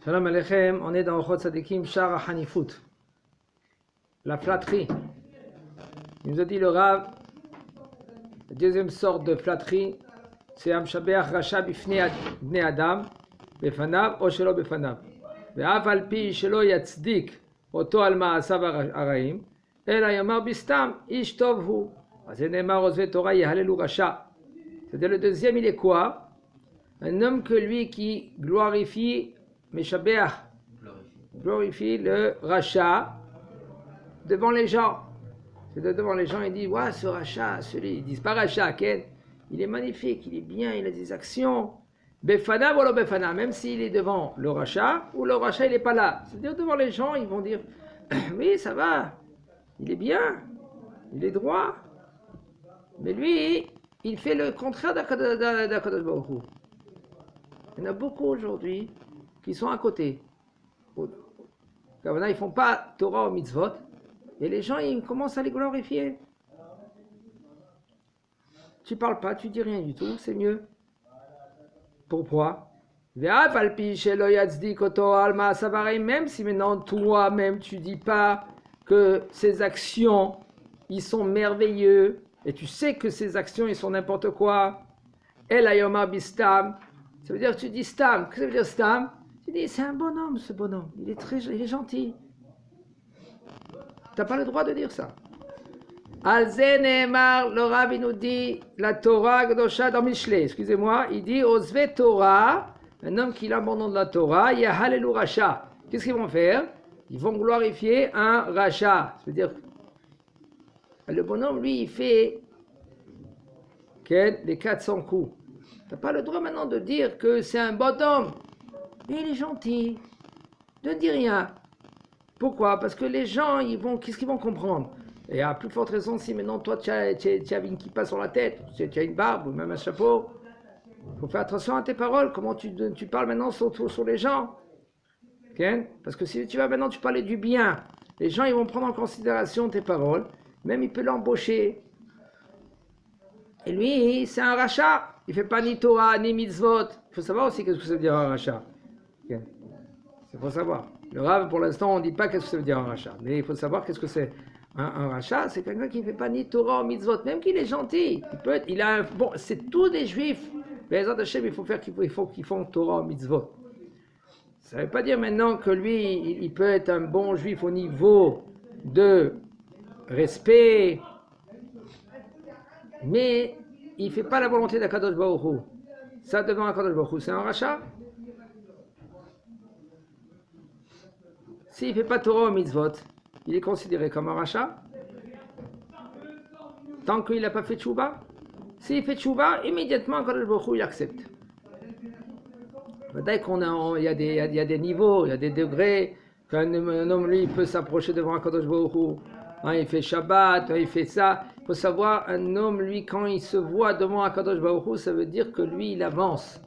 Shalom Aleichem, on est dans Ochot Tzadikim Shara Hanifut, la flatterie. Il nous a dit le Rav, la deuxième sorte de flatterie, c'est Amshabeach Rasha Bifnei Bnei Adam, Befanav, O Shelo Befanav. Ve'af al pi shelo yatzdik oto al ma'asav haraim, ela yamar bistam, ish tov hu. C'est Neymar Ozve Torah Yahalelu Rasha. C'est-à-dire le deuxième, il est quoi? Un homme que lui qui glorifie Meshabeach, glorifie le rachat devant les gens. C'est devant les gens, ils disent, ouais, ce rachat, celui, ils disent pas rachat, il est magnifique, il est bien, il a des actions. Befana ou befana, même s'il est devant le rachat, ou le rachat il n'est pas là. C'est-à-dire devant les gens, ils vont dire, oui, ça va, il est bien, il est droit. Mais lui, il fait le contraire d'Akadosh Baruch Hu. Il y en a beaucoup aujourd'hui qui sont à côté. Ils ne font pas Torah ou mitzvot, et les gens ils commencent à les glorifier. Tu parles pas, tu dis rien du tout, c'est mieux. Pourquoi? Même si maintenant toi-même tu dis pas que ces actions ils sont merveilleux, et tu sais que ces actions ils sont n'importe quoi. El ayoma bistam, ça veut dire que tu dis stam. Qu'est-ce que ça veut dire stam? Tu dis, c'est un bonhomme, ce bonhomme. Il est gentil. Tu n'as pas le droit de dire ça. Al-Ze Nehemar, le Rav nous dit, la Torah Gdosha dans Mishlei, excusez-moi, il dit, Ozve Torah, un homme qui abandonne la Torah, Yahalelu Rasha. Qu'est-ce qu'ils vont faire? Ils vont glorifier un Rasha. Ça veut dire, le bonhomme, lui, il fait les 400 coups. Tu n'as pas le droit maintenant de dire que c'est un bonhomme. Mais il est gentil. Ne dis rien. Pourquoi? Parce que les gens, qu'est-ce qu'ils vont comprendre? Et à plus forte raison, si maintenant toi tu as une kippa sur la tête, tu as une barbe ou même un chapeau, il faut faire attention à tes paroles. Comment tu parles maintenant sur les gens? Okay? Parce que si tu vas maintenant tu parler du bien, les gens ils vont prendre en considération tes paroles. Même il peut l'embaucher. Et lui, c'est un rachat. Il ne fait pas ni Torah, ni mitzvot. Il faut savoir aussi qu'est-ce que ça veut dire un rachat. Okay. Il faut savoir. Le Rav, pour l'instant, on ne dit pas qu'est-ce que ça veut dire un rachat. Mais il faut savoir qu'est-ce que c'est. Un rachat, c'est quelqu'un qui ne fait pas ni Torah, ni mitzvot. Même qu'il est gentil. Bon, c'est tous des juifs. Mais les Hashem, il faut qu'ils font Torah, mitzvot. Ça ne veut pas dire maintenant que lui, il peut être un bon juif au niveau de respect. Mais il ne fait pas la volonté d'Akadosh Baruch Hu. Ça, devant Akadosh Baruch Hu, c'est un rachat. S'il ne fait pas Torah ou mitzvot, il est considéré comme un rachat. Tant qu'il n'a pas fait tchouba. S'il fait tchouba, immédiatement Akadosh Baruch Hu, il accepte. Dès il y a des niveaux, il y a des degrés. Qu'un homme, lui, il peut s'approcher devant Akadosh Baruch Hu. Il fait Shabbat, il fait ça. Il faut savoir, un homme, lui, quand il se voit devant Akadosh Baruch Hu, ça veut dire que lui, il avance.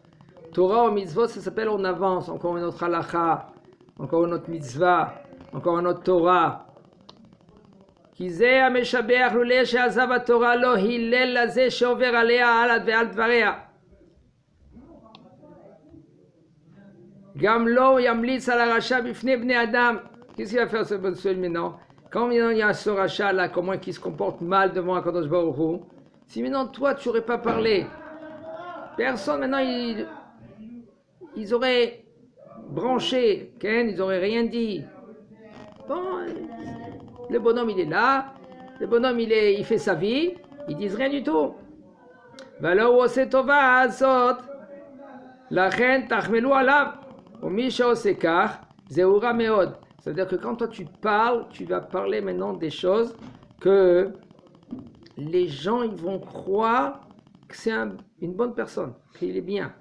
Torah ou mitzvot, ça s'appelle on avance. Encore une autre halakha, encore une autre mitzvah, encore une autre Torah. Kizeh ha-meshabeach luleh she'azav ha-Torah lo hillel lazeh she'over alea alad ve'al dvareha. Gam lo yamlitz al ha-rasha bifnei bnei adam. Qu'est-ce qu'il va faire ce bonhomme maintenant? Quand il y a ce rachat là, comment il se comporte mal devant Akadosh Baruch Hu, si maintenant toi tu n'aurais pas parlé, personne maintenant ils auraient branché, ils n'auraient rien dit. Bon, le bonhomme il est là, le bonhomme il fait sa vie, ils disent rien du tout. Valo ose tova azot, lachen tachmelu alav, u'mi she'ose kach zeura meod. C'est-à-dire que quand toi tu parles, tu vas parler maintenant des choses que les gens ils vont croire que c'est une bonne personne, qu'il est bien.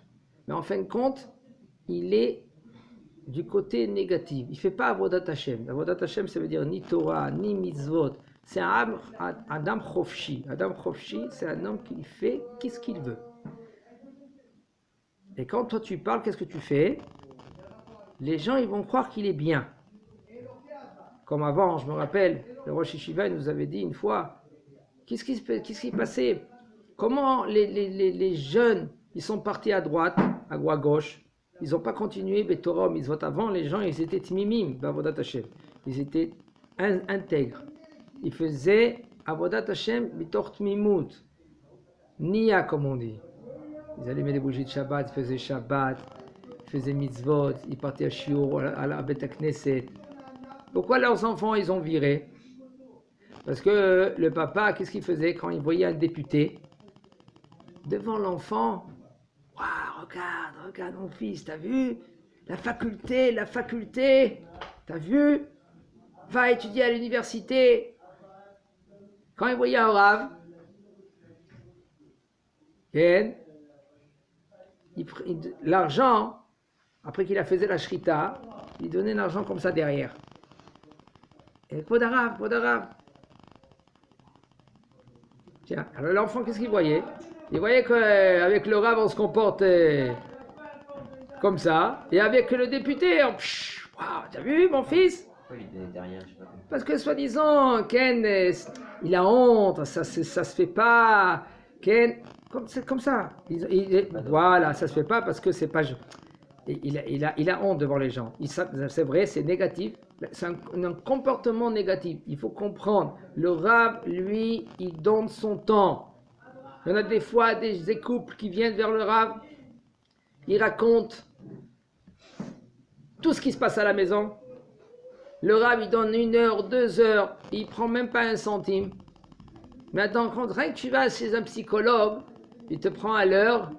Mais en fin de compte, il est du côté négatif. Il ne fait pas Avodat Hashem. Avodat Hashem, ça veut dire ni Torah, ni mitzvot. C'est un Adam Chofshi. Adam Chofshi, c'est un homme qui fait qu'est-ce qu'il veut. Et quand toi tu parles, qu'est-ce que tu fais? Les gens ils vont croire qu'il est bien. Comme avant, je me rappelle, le Rosh Yeshiva nous avait dit une fois, qu'est-ce qui passait? Comment les jeunes, ils sont partis à droite, à gauche, ils n'ont pas continué Torah, mitzvot. Avant, les gens, ils étaient tmimim, Avodat Hashem. Ils étaient intègres. Ils faisaient Avodat Hashem, bitor tmimut. Nia, comme on dit. Ils allumaient des bougies de Shabbat, ils faisaient Shabbat, ils faisaient mitzvot, ils partaient à Shiur, à la Bet Knesset. Pourquoi leurs enfants, ils ont viré? Parce que le papa, qu'est-ce qu'il faisait quand il voyait un député devant l'enfant? Waouh, regarde mon fils, t'as vu? La faculté, t'as vu? Va étudier à l'université. Quand il voyait un rave, l'argent, après qu'il a fait la shrita, il donnait l'argent comme ça derrière. Et Podarav. Tiens, alors l'enfant, qu'est-ce qu'il voyait? Il voyait qu'avec le rave, on se comporte comme ça, et avec le député, waouh, t'as vu mon fils? Parce que soi-disant, Ken, il a honte, ça se fait pas. Ken, c'est comme ça. Voilà, ça se fait pas parce que c'est pas. Il a honte devant les gens. C'est vrai, c'est négatif. C'est un comportement négatif. Il faut comprendre. Le rab, lui, il donne son temps. Il y en a des fois des couples qui viennent vers le rab. Ils racontent tout ce qui se passe à la maison. Le rab, il donne 1 heure, 2 heures. Il prend même pas un centime. Mais attends, quand tu vas chez un psychologue, il te prend à l'heure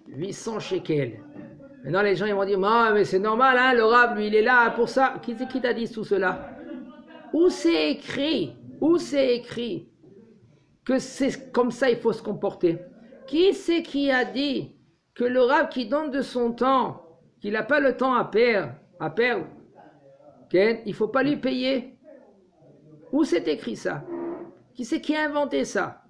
800 shekels. Maintenant, les gens ils vont dire, mais c'est normal, hein, le rab, lui, il est là pour ça. Qui t'a dit tout cela? Où c'est écrit que c'est comme ça il faut se comporter? Qui c'est qui a dit que le rab qui donne de son temps, qu'il n'a pas le temps à perdre, il ne faut pas lui payer? Où c'est écrit ça? Qui c'est qui a inventé ça?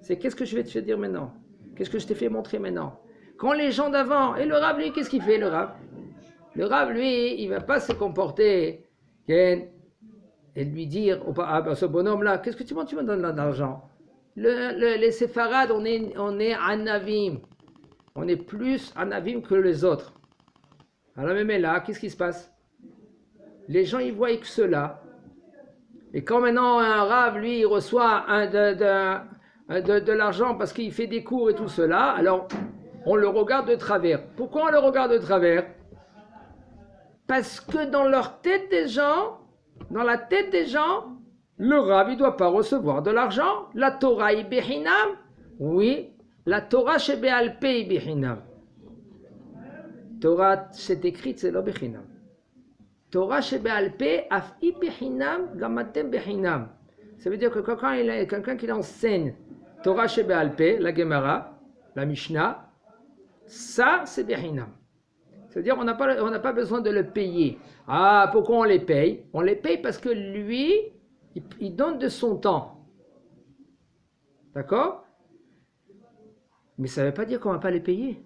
C'est qu'est-ce que je vais te dire maintenant? Qu'est-ce que je t'ai fait montrer maintenant? Quand les gens d'avant, et le rab, lui, qu'est-ce qu'il fait, le rab? Le rab, lui, il ne va pas se comporter et lui dire, ce bonhomme-là, qu'est-ce que tu me donnes d'argent? Les séfarades, on est anavim. On est plus anavim que les autres. Alors même là, qu'est-ce qui se passe? Les gens, ils voient que cela. Et quand maintenant un rab, lui, il reçoit de l'argent parce qu'il fait des cours et tout cela, alors on le regarde de travers. Pourquoi on le regarde de travers? Parce que dans la tête des gens, le rab, il ne doit pas recevoir de l'argent. La Torah est behinam. Oui, la Torah chez Be'al Pei behinam. Torah, c'est écrit, c'est le behinam. Torah chez Be'al Pei af'i behinam gamatem behinam. Ça veut dire que quand il y a quelqu'un qui enseigne Torah chez Be'al Pei, la Gemara, la Mishnah, ça, c'est behinam. C'est-à-dire, on n'a pas besoin de le payer. Ah, pourquoi on les paye? On les paye parce que lui, il donne de son temps. D'accord? Mais ça ne veut pas dire qu'on ne va pas les payer.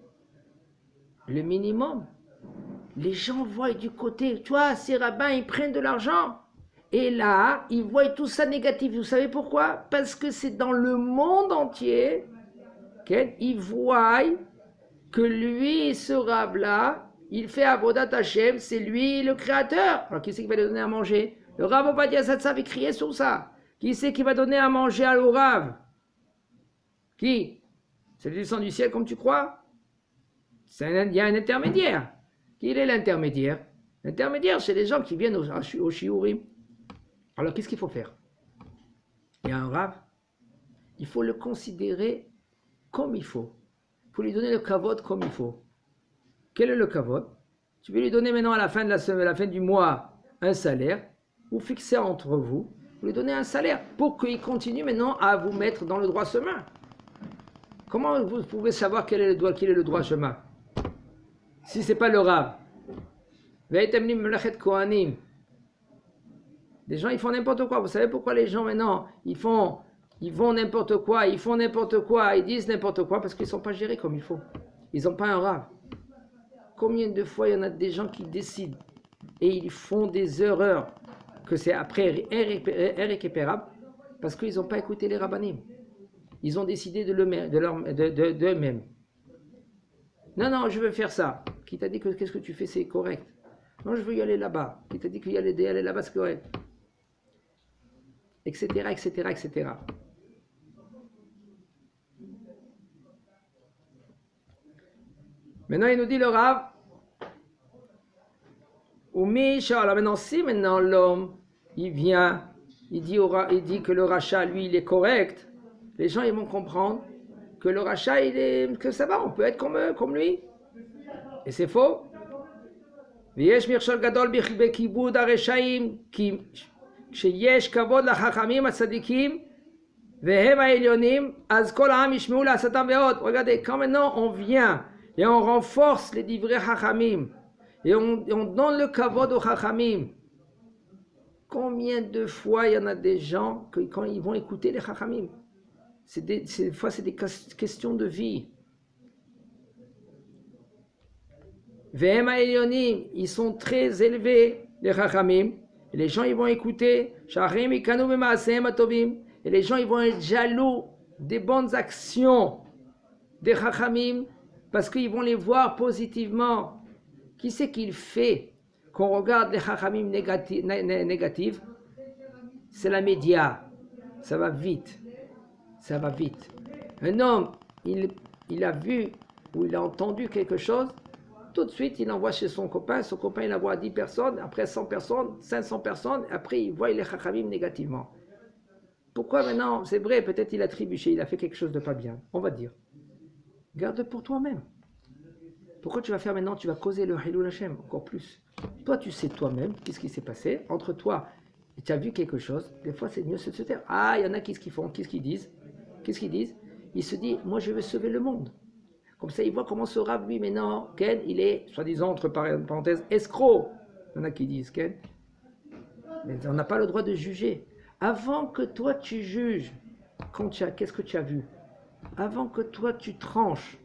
Le minimum. Les gens voient du côté, tu vois, ces rabbins, ils prennent de l'argent. Et là, ils voient tout ça négatif. Vous savez pourquoi? Parce que c'est dans le monde entier qu'ils voient que lui, ce rab-là, il fait Avodat Hashem, c'est lui le créateur. Alors qui c'est qui va lui donner à manger? Le Rav Ovadia Satsav va crier sur ça. Qui c'est qui va donner à manger à au Rav? Qui? C'est le descend du ciel comme tu crois? Il y a un intermédiaire. Qui est l'intermédiaire? L'intermédiaire, c'est les gens qui viennent au Shiurim. Alors qu'est-ce qu'il faut faire? Il y a un Rav, il faut le considérer comme il faut. Il faut lui donner le kavod comme il faut. Quel est le kavod? Tu veux lui donner maintenant à la fin de la semaine, à la fin du mois, un salaire. Vous fixez entre vous, vous lui donnez un salaire pour qu'il continue maintenant à vous mettre dans le droit chemin. Comment vous pouvez savoir quel est le droit chemin? Si ce n'est pas le Rav. Les gens, ils font n'importe quoi. Vous savez pourquoi les gens maintenant, ils vont n'importe quoi, ils disent n'importe quoi parce qu'ils ne sont pas gérés comme il faut. Ils n'ont pas un Rav. Combien de fois il y en a des gens qui décident et ils font des erreurs que c'est après irrécupérable parce qu'ils n'ont pas écouté les rabbanim. Ils ont décidé d'eux-mêmes. Non, non, je veux faire ça. Qui t'a dit que qu'est-ce que tu fais, c'est correct. Non, je veux y aller là-bas. Qui t'a dit qu'il y aller là-bas, c'est correct. Etc., etc., etc. Maintenant, il nous dit le Rav, ou Misha, alors maintenant, si maintenant l'homme, il vient, il dit que le rachat, lui, il est correct, les gens, ils vont comprendre que le rachat, que ça va, on peut être comme lui. Et c'est faux. ויש מכשול גדול בכיבוד הרשעים, כי כשיש כבוד לחכמים הצדיקים והם העליונים, אז כל העם ישמעו לעשותם ועוד. Regardez, quand maintenant on vient et on renforce les divrei chachamim et on donne le kavod aux chachamim, combien de fois il y en a des gens que quand ils vont écouter les chachamim, des fois c'est des questions de vie. Vehem ha'elyonim, ils sont très élevés, les chachamim. Et les gens, ils vont écouter. Sharim ikanu b'ma'asehem hatovim. Et les gens, ils vont être jaloux des bonnes actions des chachamim parce qu'ils vont les voir positivement. Qui c'est qu'il fait qu'on regarde les chachamim négatives? C'est la média. Ça va vite. Ça va vite. Un homme, il a vu ou il a entendu quelque chose. Tout de suite, il envoie chez son copain il envoie à 10 personnes, après 100 personnes, 500 personnes, après il voit les chachamim négativement. Pourquoi maintenant? C'est vrai, peut-être il a trébuché, il a fait quelque chose de pas bien, on va dire. Garde pour toi-même. Pourquoi tu vas faire maintenant? Tu vas causer le Hilul Hashem, encore plus. Toi, tu sais toi-même, qu'est-ce qui s'est passé, entre toi, et tu as vu quelque chose, des fois c'est mieux de se taire. Ah, il y en a qui font, qu'est-ce qu'ils disent? Ils se disent, moi je veux sauver le monde. Comme ça, il voit comment ce Rav, lui, maintenant, Ken, il est, soi-disant, entre parenthèses, escroc. Il y en a qui disent, Ken. Mais on n'a pas le droit de juger. Avant que toi, tu juges, qu'est-ce que tu as vu? Avant que toi, tu tranches,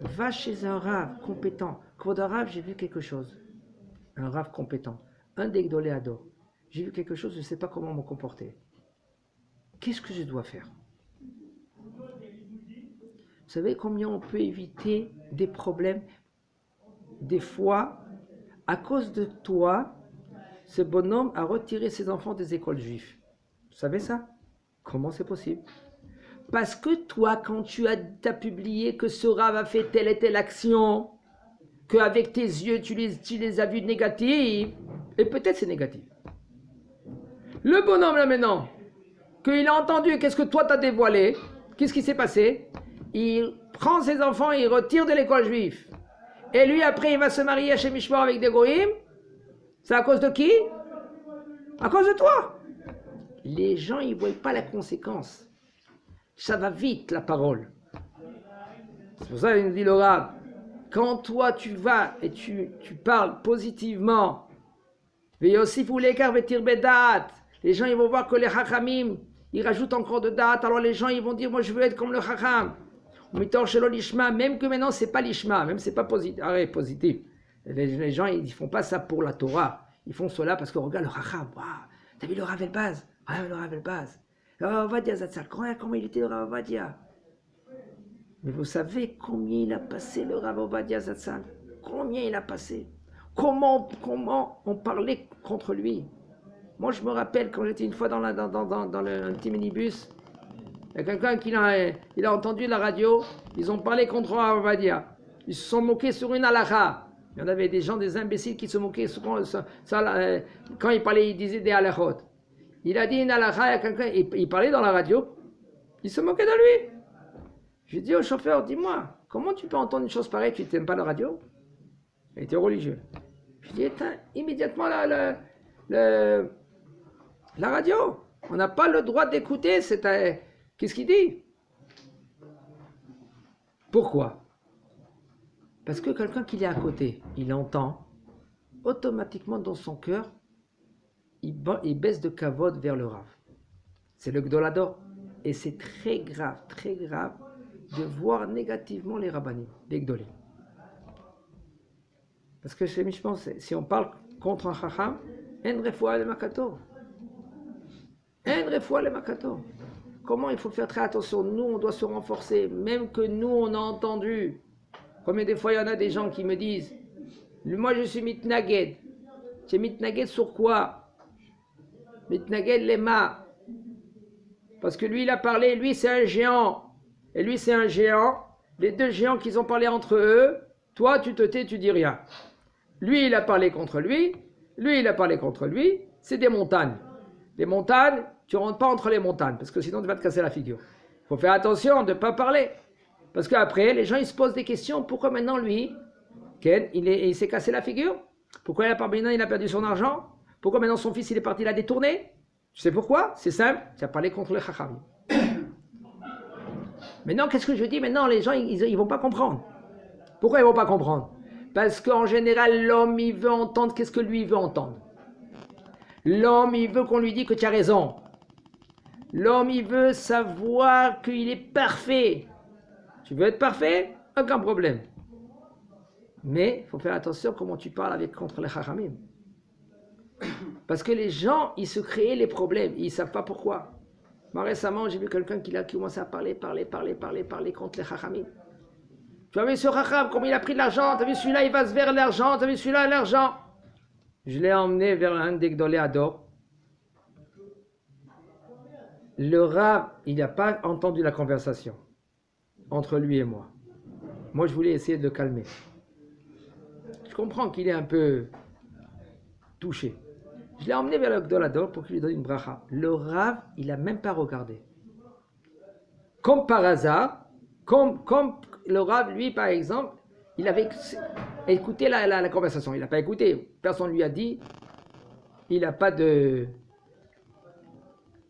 va chez un Rav compétent. Quand un Rav, j'ai vu quelque chose. Un Rav compétent. Un des Gdoléador. J'ai vu quelque chose, je ne sais pas comment me comporter. Qu'est-ce que je dois faire? Vous savez combien on peut éviter des problèmes? Des fois, à cause de toi, ce bonhomme a retiré ses enfants des écoles juives. Vous savez ça? Comment c'est possible? Parce que toi, quand tu as publié que ce Rav a fait telle et telle action, qu'avec tes yeux, tu les as vus négatives, et peut-être c'est négatif. Le bonhomme là maintenant, qu'il a entendu qu'est-ce que toi t'as dévoilé, qu'est-ce qui s'est passé? Il prend ses enfants et il retire de l'école juive. Et lui, après, il va se marier chez Mishmor avec des goïms. C'est à cause de qui? À cause de toi. Les gens, ils ne voient pas la conséquence. Ça va vite, la parole. C'est pour ça qu'il nous dit le Rav, quand toi, tu vas et tu parles positivement, les gens, ils vont voir que les chachamim, ils rajoutent encore de dates. Alors les gens, ils vont dire, moi, je veux être comme le chacham. Même que maintenant, c'est pas l'ishma, même c'est pas positif. Les gens, ils font pas ça pour la Torah. Ils font cela parce que regarde le Chacham. Wow, t'as vu le Rav Elbaz? Ah, le Rav Elbaz. Le Rav Ovadia Zatzal. Comment il était le Rav Ovadia? Mais vous savez combien il a passé le Rav Ovadia Zatzal? Combien il a passé? Comment on parlait contre lui? Moi, je me rappelle quand j'étais une fois dans le petit minibus. Il y a quelqu'un qui a entendu la radio, ils ont parlé contre Rav Ovadia. Ils se sont moqués sur une halakha. Il y en avait des gens, des imbéciles qui se moquaient souvent, quand il parlait, il disait des halakhot. Il a dit une halakha à quelqu'un, il parlait dans la radio, il se moquait de lui. J'ai dit au chauffeur, dis-moi, comment tu peux entendre une chose pareille, tu n'aimes pas la radio? Il était religieux. Je dis, éteins immédiatement la radio. On n'a pas le droit d'écouter, qu'est-ce qu'il dit? Pourquoi? Parce que quelqu'un qui est à côté, il entend, automatiquement dans son cœur, il baisse de kavod vers le Rav. C'est le Gdolador. Et c'est très grave de voir négativement les rabbanim, les Gdolim. Parce que chez Mishpan, si on parle contre un chacham, en refoua le makato. En refoua le makato. Comment il faut faire très attention? Nous, on doit se renforcer. Même que nous, on a entendu Combien de fois il y en a des gens qui me disent, moi je suis mitnaged. Tu es mitnaged sur quoi? Mitnaged lema. Parce que lui il a parlé, lui c'est un géant. Et lui c'est un géant. Les deux géants qui ont parlé entre eux, toi tu te tais, tu dis rien. Lui il a parlé contre lui, il a parlé contre lui, c'est des montagnes. Les montagnes, tu ne rentres pas entre les montagnes, parce que sinon tu vas te casser la figure. Il faut faire attention de ne pas parler. Parce qu'après, les gens ils se posent des questions, pourquoi maintenant lui, il s'est cassé la figure? Pourquoi maintenant il a perdu son argent? Pourquoi maintenant son fils il est parti la détourner? Tu sais pourquoi? C'est simple, tu as parlé contre les chachamim. Maintenant, qu'est-ce que je dis? Maintenant, les gens, ils ne vont pas comprendre. Pourquoi ils ne vont pas comprendre? Parce qu'en général, l'homme, il veut entendre qu'est-ce que lui, il veut entendre. L'homme, il veut qu'on lui dise que tu as raison. L'homme, il veut savoir qu'il est parfait. Tu veux être parfait? Aucun problème. Mais il faut faire attention comment tu parles contre les chachamim. Parce que les gens, ils se créent les problèmes. Ils ne savent pas pourquoi. Moi, récemment, j'ai vu quelqu'un qui a commencé à parler contre les chachamim. Tu as vu ce chacham, comment il a pris de l'argent? Tu as vu celui-là, il va vers l'argent. Tu as vu celui-là, l'argent. Je l'ai emmené vers un des Gdolé Ador. Le Rav, il n'a pas entendu la conversation entre lui et moi. Moi, je voulais essayer de le calmer. Je comprends qu'il est un peu touché. Je l'ai emmené vers le Gdolé Ador pour qu'il lui donne une bracha. Le Rav, il n'a même pas regardé. Comme par hasard, comme le Rav, lui, par exemple, il avait écouté la conversation. Il n'a pas écouté. Personne ne lui a dit. Il n'a pas de...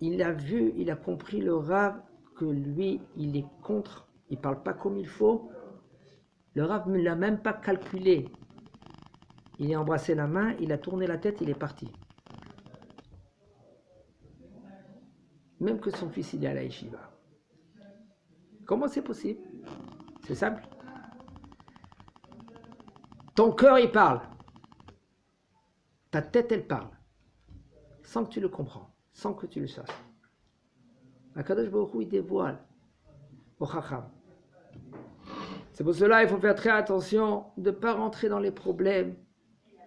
Il a vu, il a compris le Rav que lui, il est contre. Il ne parle pas comme il faut. Le Rav ne l'a même pas calculé. Il a embrassé la main, il a tourné la tête, il est parti. Même que son fils, il est à la yeshiva. Comment c'est possible? C'est simple. Ton cœur, il parle. Ta tête, elle parle. Sans que tu le comprends, sans que tu le saches. Akadosh Baruch Hu, il dévoile au Chacham. C'est pour cela qu'il faut faire très attention de ne pas rentrer dans les problèmes.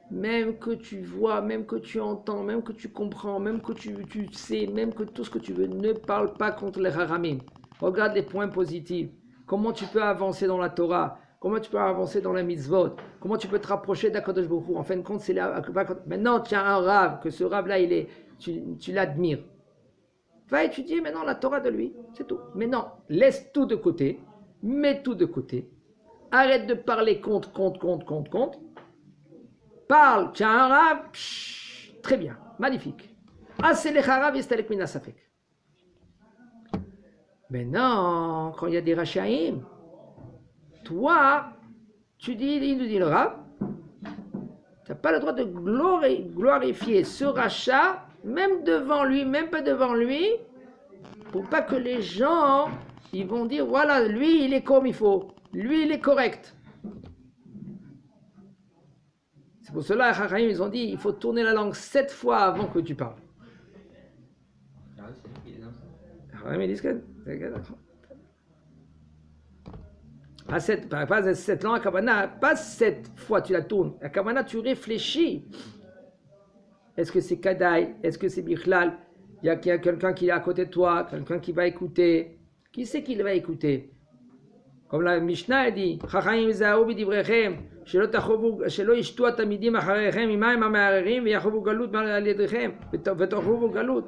Même que tu vois, même que tu entends, même que tu comprends, même que tu sais, même que tout ce que tu veux, ne parle pas contre les Haramim. Regarde les points positifs. Comment tu peux avancer dans la Torah? Comment tu peux avancer dans la mitzvot? Comment tu peux te rapprocher d'Akadosh Baruch Hu? En fin de compte, c'est là. Maintenant, tu as un Rav, que ce Rav-là, tu l'admires. Va étudier maintenant la Torah de lui, c'est tout. Maintenant, laisse tout de côté, mets tout de côté. Arrête de parler contre. Parle, tu as un Rav, très bien, magnifique. Maintenant, quand il y a des Rachaïm, toi, il nous dit le Rav, tu n'as pas le droit de glorifier ce rachat, même devant lui, même pas devant lui, pour pas que les gens, ils vont dire, voilà, lui, il est comme il faut, lui, il est correct. C'est pour cela, les Chachamim, ils ont dit, il faut tourner la langue 7 fois avant que tu parles. Chachamim disent que... Pas 7 langues, pas 7 fois tu la tournes. La Kavana, tu réfléchis. Est-ce que c'est Kadaï? Est-ce que c'est Bichlal? Il y a quelqu'un qui est à côté de toi, quelqu'un qui va écouter. Qui c'est qui va écouter? Comme la Mishnah dit, Chachamim za'u b'divrechem, shelo yishtu atamidim acharechem, imayim ha'me'arerim, ve'yachovu galut al yedrechem, ve'tochovu galut.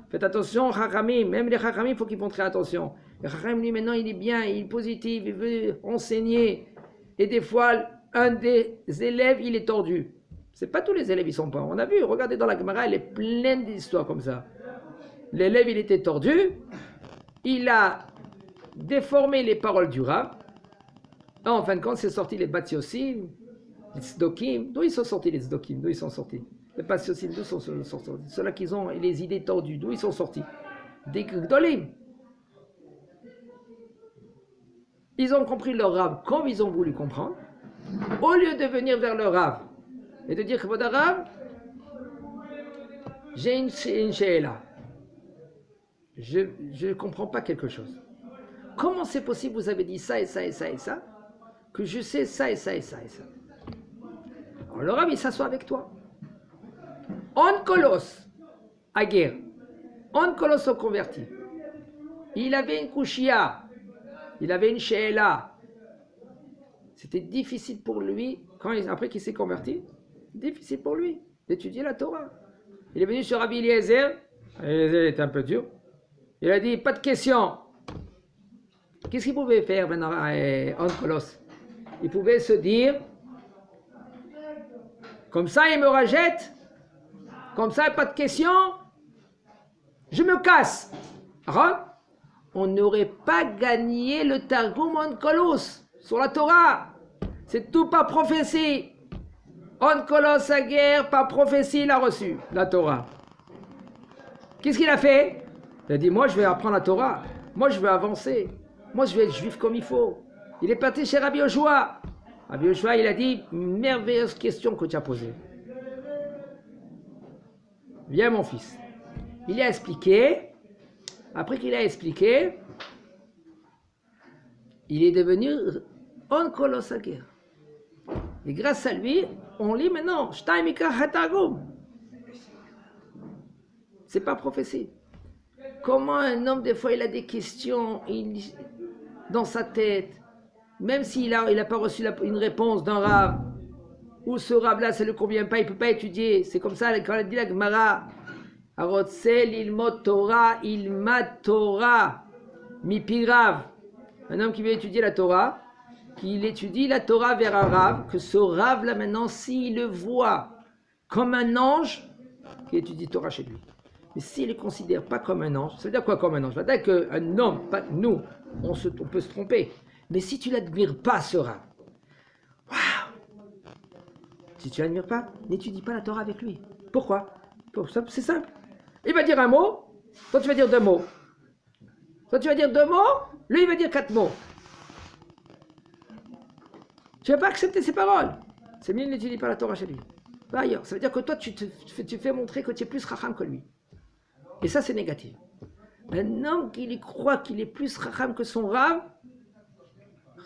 Faites attention, Chachamim, même les Chachamim, il faut qu'ils font très attention. Le Chacham, lui, maintenant, il est bien, il est positif, il veut enseigner. Et des fois, un des élèves, il est tordu. C'est pas tous les élèves, ils sont pas. On a vu, regardez dans la Gemara, elle est pleine d'histoires comme ça. L'élève, il était tordu, il a déformé les paroles du Rav. En fin de compte, c'est sorti les Batsiosim, les Tzdokim. D'où ils sont sortis les Tzdokim? D'où ils sont sortis? Les Batsiosim, d'où sont sortis? Ceux-là qui ont les idées tordues, d'où ils sont sortis? Des Gdolim. Ils ont compris leur Rav comme ils ont voulu comprendre. Au lieu de venir vers leur Rav et de dire que votre Rav, j'ai une she'ela. Je ne comprends pas quelque chose. Comment c'est possible, vous avez dit ça et ça et ça et ça? que je sais ça et ça et ça et ça. Alors le Rav, il s'assoit avec toi. Onkolos, à guerre. Onkolos au converti. Il avait une kouchia, il avait une she'ela. C'était difficile pour lui, après qu'il s'est converti, difficile pour lui d'étudier la Torah. Il est venu sur Rabbi Eliezer, Eliezer était un peu dur, il a dit, pas de question. Qu'est-ce qu'il pouvait faire maintenant, Onkolos? Il pouvait se dire, comme ça il me rejette, comme ça pas de question, je me casse. Alors, on n'aurait pas gagné le Targum Onkolos sur la Torah. C'est tout par prophétie. Onkolos à guerre, par prophétie, il a reçu la Torah. Qu'est-ce qu'il a fait? Il a dit, moi je vais apprendre la Torah, moi je vais avancer, moi je vais être juif comme il faut. Il est parti chez Rabbi Yoshua. Rabbi Yoshua, il a dit, merveilleuse question que tu as posée. Viens mon fils. Il a expliqué. Après qu'il a expliqué, il est devenu Onkolos à guerre. Et grâce à lui, on lit maintenant, c'est pas prophétie. Comment un homme, des fois, il a des questions dans sa tête, même s'il n'a pas reçu une réponse d'un rave, ou ce rave-là, ça ne le convient pas, il ne peut pas étudier. C'est comme ça, quand il dit la Gemara, Arotzel ilmot Torah, ilmat Torah, mipi rav. Un homme qui veut étudier la Torah, qu'il étudie la Torah vers un rave, que ce rave-là maintenant, s'il le voit comme un ange, qu'il étudie Torah chez lui. Mais s'il ne le considère pas comme un ange, ça veut dire quoi comme un ange? Ça veut dire qu'un homme, pas nous, on peut se tromper. Mais si tu n'admires pas ce rave, waouh! Si tu ne l'admires pas, n'étudie pas la Torah avec lui. Pourquoi? C'est simple. Il va dire un mot, toi tu vas dire 2 mots. Toi tu vas dire 2 mots, lui il va dire 4 mots. Tu ne vas pas accepter ses paroles. C'est mieux, n'étudie pas la Torah chez lui. Va ailleurs. Ça veut dire que toi, tu fais montrer que tu es plus racham que lui. Et ça, c'est négatif. Un homme qui croit qu'il est plus racham que son rav,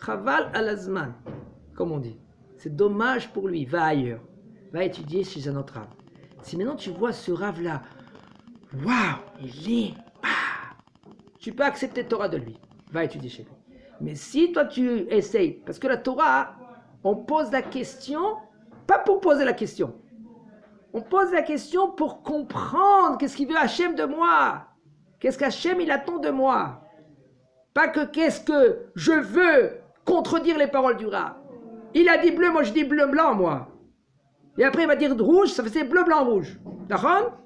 chaval alazman, comme on dit. C'est dommage pour lui. Va ailleurs. Va étudier chez un autre rav. Si maintenant tu vois ce rav-là, waouh, il est... tu peux accepter la Torah de lui. Va étudier chez lui. Mais si toi tu essayes, parce que la Torah, on pose la question, pas pour poser la question. On pose la question pour comprendre qu'est-ce qu'il veut Hachem de moi. Qu'est-ce qu'Hachem il attend de moi. Pas que qu'est-ce que je veux contredire les paroles du Rav. Il a dit bleu, moi je dis bleu-blanc, moi. Et après il va dire rouge, ça fait bleu-blanc-rouge. D'accord?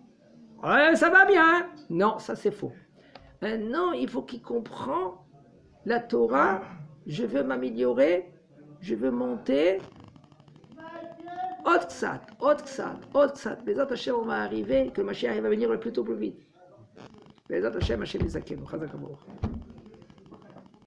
Ouais, ça va bien. Non, ça c'est faux. Non, il faut qu'il comprenne la Torah, je veux m'améliorer, je veux monter. Otksat. Bezat Hashem, on va arriver, que Mashiach va venir le plus tôt, plus vite. Bezat Hashem, Hashem Yizakenu. Chazak Baruch.